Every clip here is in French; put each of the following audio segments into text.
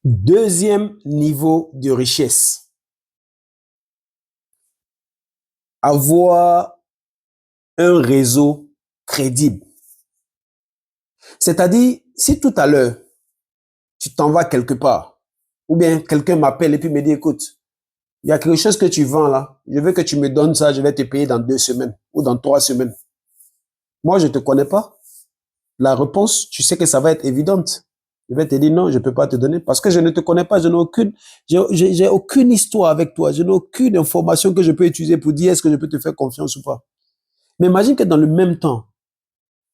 Deuxième niveau de richesse, avoir un réseau crédible. C'est-à-dire, si tout à l'heure, tu t'en vas quelque part, ou bien quelqu'un m'appelle et puis me dit, écoute, il y a quelque chose que tu vends là, je veux que tu me donnes ça, je vais te payer dans 2 semaines ou dans 3 semaines. Moi, je ne te connais pas. La réponse, tu sais que ça va être évidente. Je vais te dire non, je ne peux pas te donner parce que je ne te connais pas, je n'ai j'ai aucune histoire avec toi, je n'ai aucune information que je peux utiliser pour dire est-ce que je peux te faire confiance ou pas. Mais imagine que dans le même temps,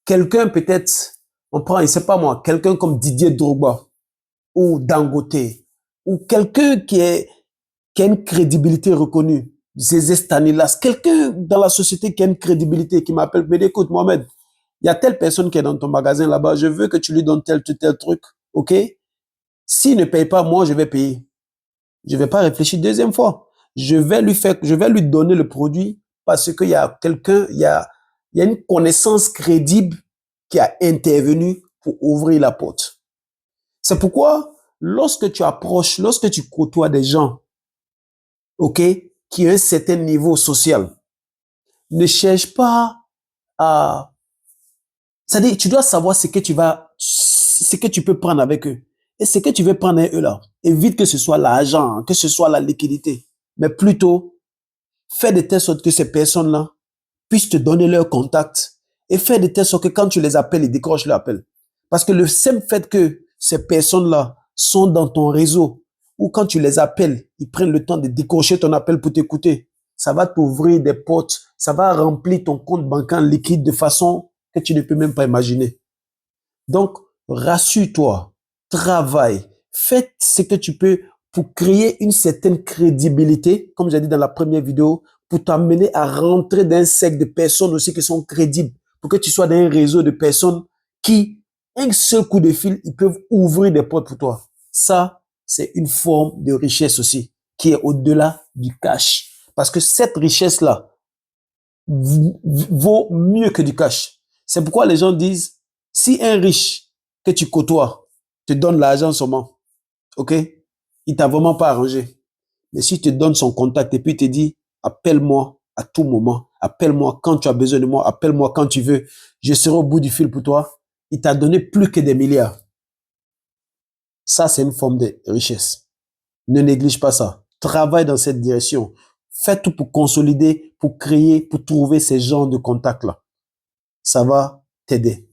quelqu'un peut-être, on prend, je ne sais pas moi, quelqu'un comme Didier Drogba ou Dangote ou quelqu'un qui a une crédibilité reconnue, Zézé Stanislas, quelqu'un dans la société qui a une crédibilité, qui m'appelle, me dit, écoute Mohamed, il y a telle personne qui est dans ton magasin là-bas, je veux que tu lui donnes tel truc, ok? S'il ne paye pas, moi je vais payer. Je ne vais pas réfléchir deuxième fois. Je vais lui donner le produit parce qu'il y a quelqu'un, il y a une connaissance crédible qui a intervenu pour ouvrir la porte. C'est pourquoi, lorsque tu approches, lorsque tu côtoies des gens, ok, qui ont un certain niveau social, ne cherche pas à, c'est-à-dire, tu dois savoir ce que tu peux prendre avec eux. Et ce que tu veux prendre avec eux là, évite que ce soit l'argent, que ce soit la liquidité, mais plutôt, fais de telle sorte que ces personnes-là puissent te donner leur contact et fais de telle sorte que quand tu les appelles, ils décrochent leur appel. Parce que le simple fait que ces personnes-là sont dans ton réseau ou quand tu les appelles, ils prennent le temps de décrocher ton appel pour t'écouter, ça va t'ouvrir des portes, ça va remplir ton compte bancaire liquide de façon que tu ne peux même pas imaginer. Donc, rassure-toi, travaille, fais ce que tu peux pour créer une certaine crédibilité, comme j'ai dit dans la première vidéo, pour t'amener à rentrer dans un cercle de personnes aussi qui sont crédibles, pour que tu sois dans un réseau de personnes qui, un seul coup de fil, ils peuvent ouvrir des portes pour toi. Ça, c'est une forme de richesse aussi, qui est au-delà du cash. Parce que cette richesse-là vaut mieux que du cash. C'est pourquoi les gens disent, si un riche que tu côtoies te donne l'argent seulement, ok, il t'a vraiment pas arrangé. Mais si tu te donne son contact et puis te dit, appelle-moi à tout moment, appelle-moi quand tu as besoin de moi, appelle-moi quand tu veux, je serai au bout du fil pour toi, il t'a donné plus que des milliards. Ça, c'est une forme de richesse. Ne néglige pas ça. Travaille dans cette direction. Fais tout pour consolider, pour créer, pour trouver ces genres de contacts-là. Ça va t'aider.